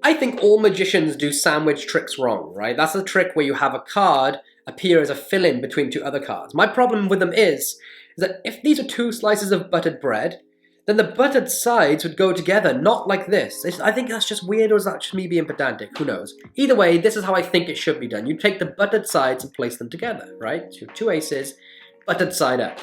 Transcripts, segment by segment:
I think all magicians do sandwich tricks wrong, right? That's a trick where you have a card appear as a fill-in between two other cards. My problem with them is that if these are two slices of buttered bread, then the buttered sides would go together, not like this. I think that's just weird, or is that just me being pedantic? Who knows? Either way, this is how I think it should be done. You take the buttered sides and place them together, right? So you have two aces, buttered side up.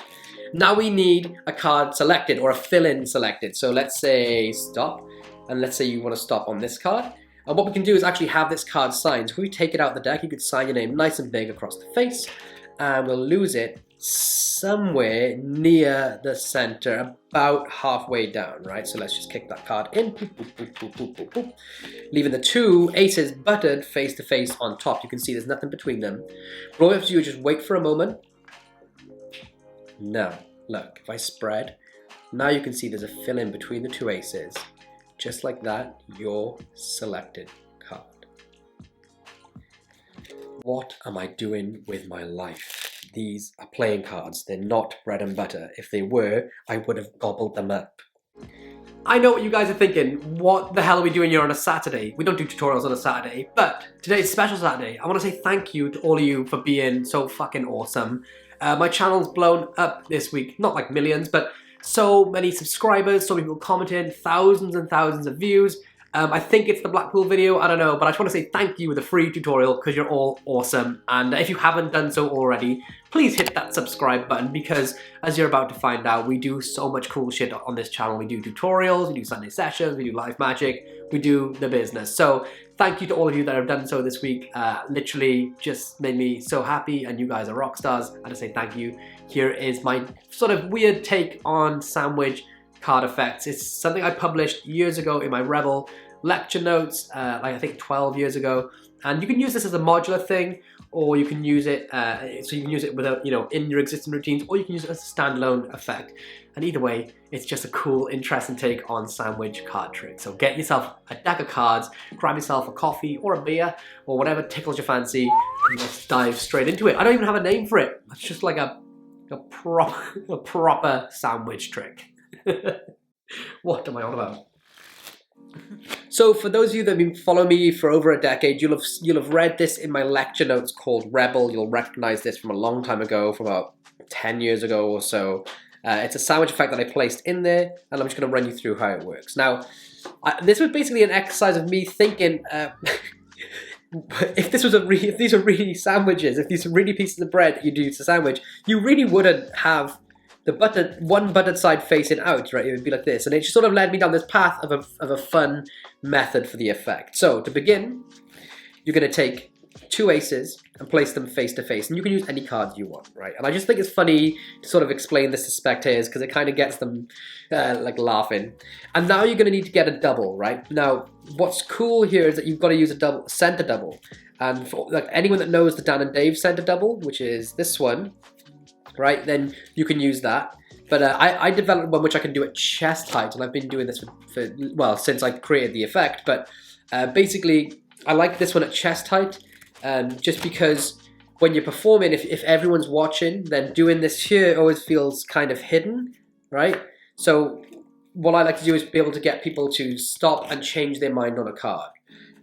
Now we need a card selected, or a fill-in selected. So let's say stop, and let's say you want to stop on this card. And what we can do is actually have this card signed. So if we take it out of the deck, you could sign your name nice and big across the face, and we'll lose it somewhere near the center, about halfway down, right? So let's just kick that card in, boop, boop, boop, boop, boop, boop, boop. Leaving the two aces buttered face to face on top. You can see there's nothing between them. All we have to do is just wait for a moment. Now, look, if I spread, now you can see there's a fill in between the two aces. Just like that, your selected card. What am I doing with my life? These are playing cards. They're not bread and butter. If they were, I would have gobbled them up. I know what you guys are thinking. What the hell are we doing here on a Saturday? We don't do tutorials on a Saturday, but today's a special Saturday. I want to say thank you to all of you for being so fucking awesome. My channel's blown up this week. Not like millions, but so many subscribers, so many people commenting, thousands and thousands of views. I think it's the Blackpool video, I don't know, but I just want to say thank you with a free tutorial because you're all awesome. And if you haven't done so already, please hit that subscribe button because as you're about to find out, we do so much cool shit on this channel. We do tutorials, we do Sunday sessions, we do live magic, we do the business. So thank you to all of you that have done so this week. Literally just made me so happy and you guys are rock stars. I just say thank you. Here is my sort of weird take on sandwich card effects. It's something I published years ago in my Rebel lecture notes, like I think 12 years ago. And you can use this as a modular thing, or you can use it, so you can use it without, you know, in your existing routines, or you can use it as a standalone effect. And either way, it's just a cool, interesting take on sandwich card trick. So get yourself a deck of cards, grab yourself a coffee or a beer, or whatever tickles your fancy, and let's dive straight into it. I don't even have a name for it. It's just like a proper sandwich trick. What am I on about? So for those of you that have been following me for over a decade, you'll have read this in my lecture notes called Rebel. You'll recognize this from a long time ago, from about 10 years ago or so. It's a sandwich effect that I placed in there, and I'm just going to run you through how it works. Now, this was basically an exercise of me thinking, if these are really sandwiches, if these are really pieces of bread that you do to sandwich, you really wouldn't have the one buttered side facing out, right? It would be like this. And it just sort of led me down this path of a fun method for the effect. So to begin, you're going to take two aces and place them face to face. And you can use any cards you want, right? And I just think it's funny to sort of explain this to spectators because it kind of gets them like laughing. And now you're going to need to get a double, right? Now, what's cool here is that you've got to use a center double. And for like anyone that knows the Dan and Dave center double, which is this one, right, then you can use that. But I developed one which I can do at chest height, and I've been doing this for well, since I created the effect. But basically, I like this one at chest height, just because when you're performing, if everyone's watching, then doing this here always feels kind of hidden, right? So what I like to do is be able to get people to stop and change their mind on a card.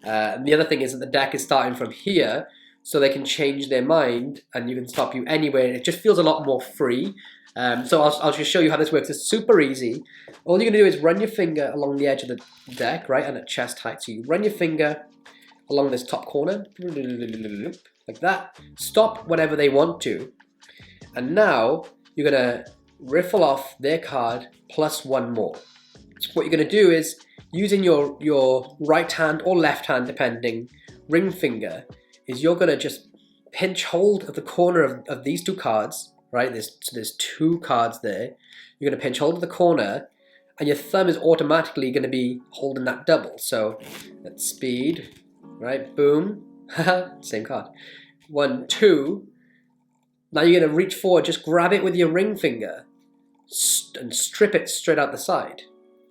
And the other thing is that the deck is starting from here, so they can change their mind and you can stop you anywhere. It just feels a lot more free. So I'll just show you how this works. It's super easy. All you're gonna do is run your finger along the edge of the deck, right, and at chest height. So you run your finger along this top corner, like that. Stop whenever they want to. And now you're gonna riffle off their card plus one more. What you're gonna do is, using your right hand or left hand, depending, ring finger, is you're going to just pinch hold of the corner of these two cards, right? There's two cards there. You're going to pinch hold of the corner, and your thumb is automatically going to be holding that double. So at speed, right? Boom. Same card. 1, 2. Now you're going to reach forward, just grab it with your ring finger and strip it straight out the side.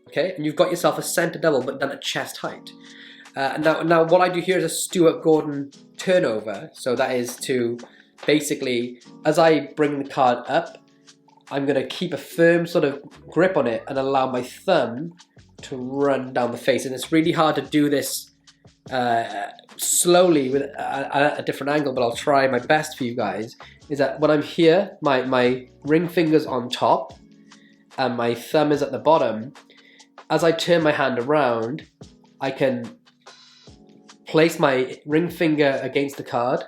Okay? And you've got yourself a center double, but done at chest height. Now what I do here is a Stuart Gordon turnover. So that is to basically, as I bring the card up, I'm going to keep a firm sort of grip on it and allow my thumb to run down the face. And it's really hard to do this slowly with a different angle, but I'll try my best for you guys, is that when I'm here, my ring finger's on top and my thumb is at the bottom. As I turn my hand around, I can place my ring finger against the card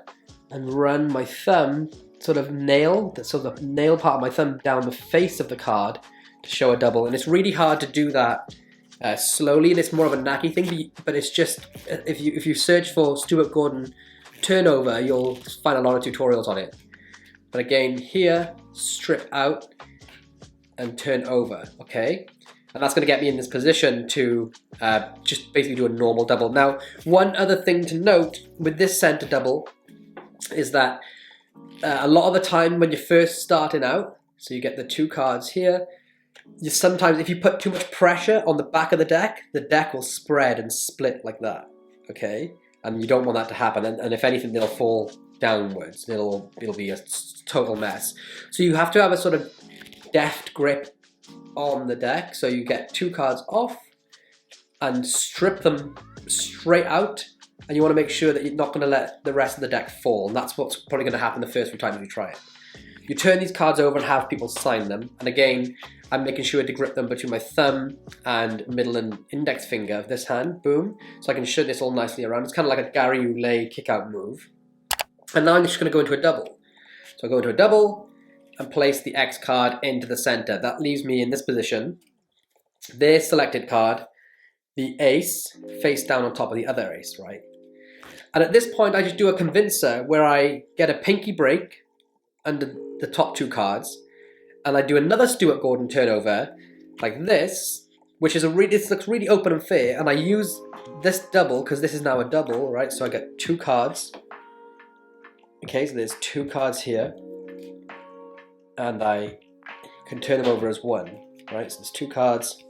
and run my thumb, sort of nail part of my thumb down the face of the card to show a double. And it's really hard to do that slowly, and it's more of a knacky thing, but it's just, if you search for Stuart Gordon turnover, you'll find a lot of tutorials on it. But again, here, strip out and turn over, okay? And that's going to get me in this position to just basically do a normal double. Now, one other thing to note with this center double is that a lot of the time when you're first starting out, so you get the 2 cards here, you sometimes, if you put too much pressure on the back of the deck will spread and split like that, okay? And you don't want that to happen, and if anything, it'll fall downwards. It'll be a total mess. So you have to have a sort of deft grip on the deck, so you get 2 cards off and strip them straight out, and you want to make sure that you're not going to let the rest of the deck fall, and that's what's probably going to happen the first few times you try it. You turn these cards over and have people sign them, and again, I'm making sure to grip them between my thumb and middle and index finger of this hand, boom, so I can show this all nicely around. It's kind of like a Gary Ulay kick-out move. And now I'm just going to go into a double. So I go into a double and place the X card into the center. That leaves me in this position. This selected card, the ace, face down on top of the other ace, right? And at this point, I just do a convincer where I get a pinky break under the top 2 cards, and I do another Stuart Gordon turnover like this, which is this looks really open and fair, and I use this double because this is now a double, right? So I get 2 cards. Okay, so there's 2 cards here, and I can turn them over as 1, right? So there's 2 cards,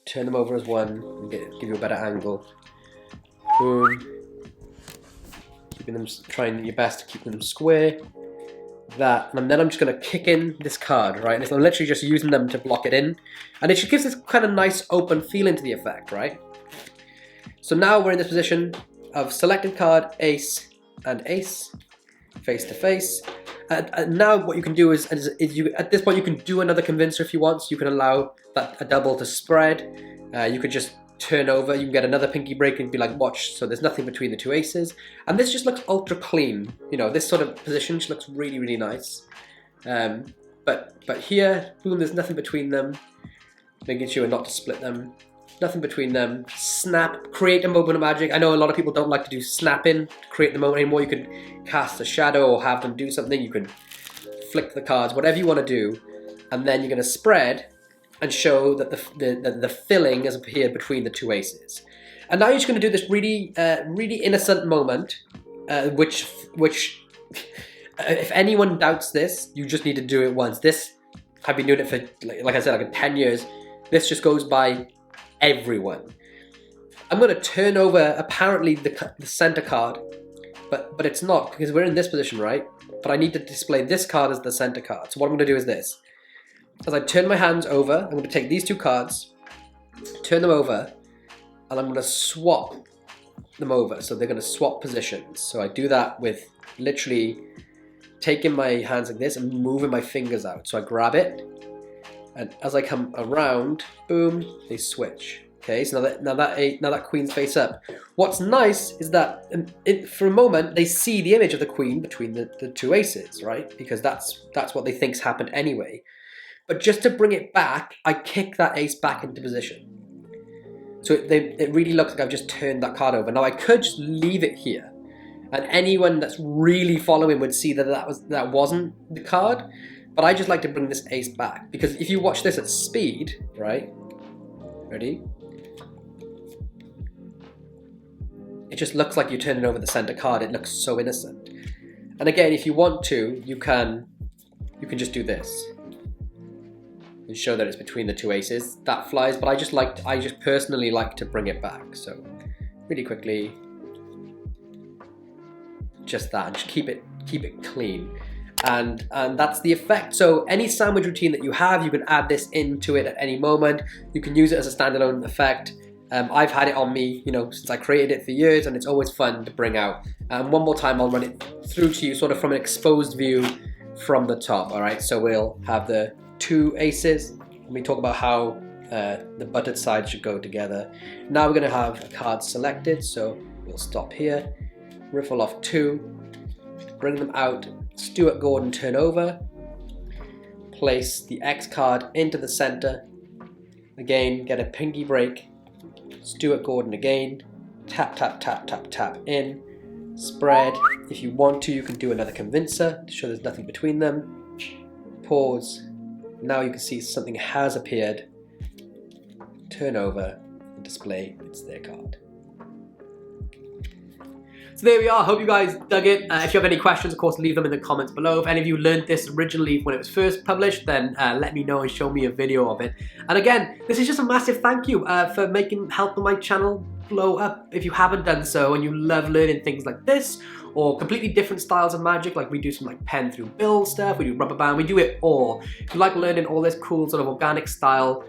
turn them over as 1, and give you a better angle. Boom. Trying your best to keep them square. That, and then I'm just going to kick in this card, right? And so I'm literally just using them to block it in, and it just gives this kind of nice open feeling to the effect, right? So now we're in this position of selected card, ace, and ace, face to face. And now what you can do is you, at this point, you can do another convincer if you want. So you can allow a double to spread. You could just turn over, you can get another pinky break and be like, watch, so there's nothing between the 2 aces. And this just looks ultra clean. You know, this sort of position just looks really, really nice. But here, boom, there's nothing between them. Making sure not to split them. Nothing between them. Snap, create a moment of magic. I know a lot of people don't like to do snapping to create the moment anymore. You can cast a shadow or have them do something. You can flick the cards, whatever you want to do. And then you're going to spread and show that the filling has appeared between the 2 aces. And now you're just going to do this really innocent moment, which if anyone doubts this, you just need to do it once. This, I've been doing it for, like I said, like 10 years. This just goes by everyone. I'm going to turn over apparently the center card, but it's not, because we're in this position, right? But I need to display this card as the center card. So what I'm going to do is this. As I turn my hands over, I'm going to take these 2 cards, turn them over, and I'm going to swap them over. So they're going to swap positions. So I do that with literally taking my hands like this and moving my fingers out. So I grab it, and as I come around, boom, they switch. Okay, so now that queen's face up. What's nice is that for a moment they see the image of the queen between the 2 aces, right? Because that's what they think's happened anyway. But just to bring it back, I kick that ace back into position. So it really looks like I've just turned that card over. Now I could just leave it here, and anyone that's really following would see that wasn't the card. But I just like to bring this ace back, because if you watch this at speed, right? Ready? It just looks like you're turning over the center card. It looks so innocent. And again, if you want to, you can just do this and show that it's between the 2 aces. That flies, but I just personally like to bring it back. So really quickly, just that, and just keep it clean. And that's the effect. So any sandwich routine that you have, you can add this into it at any moment. You can use it as a standalone effect. I've had it on me, you know, since I created it for years, and it's always fun to bring out. One more time, I'll run it through to you sort of from an exposed view from the top, all right? So we'll have the 2 aces, and we talk about how the butted sides should go together. Now we're gonna have a card selected, so we'll stop here, riffle off 2, bring them out, Stuart Gordon turn over, place the X card into the center, again, get a pinky break, Stuart Gordon again, tap, tap, tap, tap, tap in, spread. If you want to, you can do another convincer to show there's nothing between them. Pause. Now you can see something has appeared. Turn over and display, it's their card. So there we are, hope you guys dug it. If you have any questions, of course, leave them in the comments below. If any of you learned this originally when it was first published, then let me know and show me a video of it. And again, this is just a massive thank you for helping my channel blow up. If you haven't done so and you love learning things like this, or completely different styles of magic, like we do some like pen through bill stuff, we do rubber band, we do it all. If you like learning all this cool sort of organic style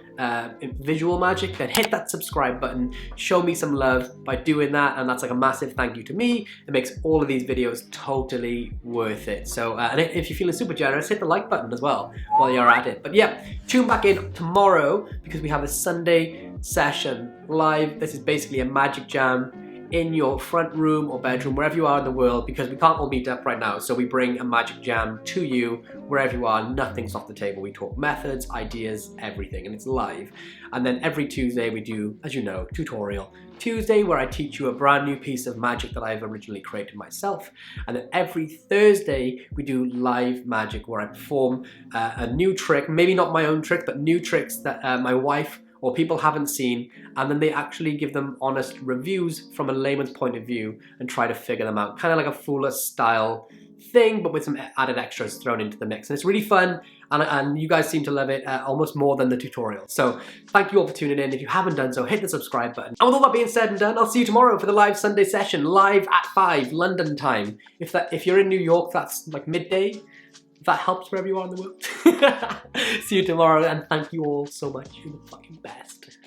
visual magic, then hit that subscribe button, show me some love by doing that, and that's like a massive thank you to me. It makes all of these videos totally worth it. So, and if you're feeling super generous, hit the like button as well while you're at it. But yeah, tune back in tomorrow because we have a Sunday session live. This is basically a magic jam in your front room or bedroom, wherever you are in the world, because we can't all meet up right now. So we bring a magic jam to you wherever you are. Nothing's off the table. We talk methods, ideas, everything, and it's live. And then every Tuesday we do, as you know, tutorial Tuesday, where I teach you a brand new piece of magic that I've originally created myself. And then every Thursday we do live magic, where I perform a new trick, maybe not my own trick, but new tricks that my wife or people haven't seen, and then they actually give them honest reviews from a layman's point of view and try to figure them out. Kind of like a Fuller style thing, but with some added extras thrown into the mix. And it's really fun, and you guys seem to love it almost more than the tutorial. So thank you all for tuning in. If you haven't done so, hit the subscribe button. And with all that being said and done, I'll see you tomorrow for the live Sunday session, live at 5 London time. If you're in New York, that's like midday. If that helps wherever you are in the world. See you tomorrow, and thank you all so much. You're the fucking best.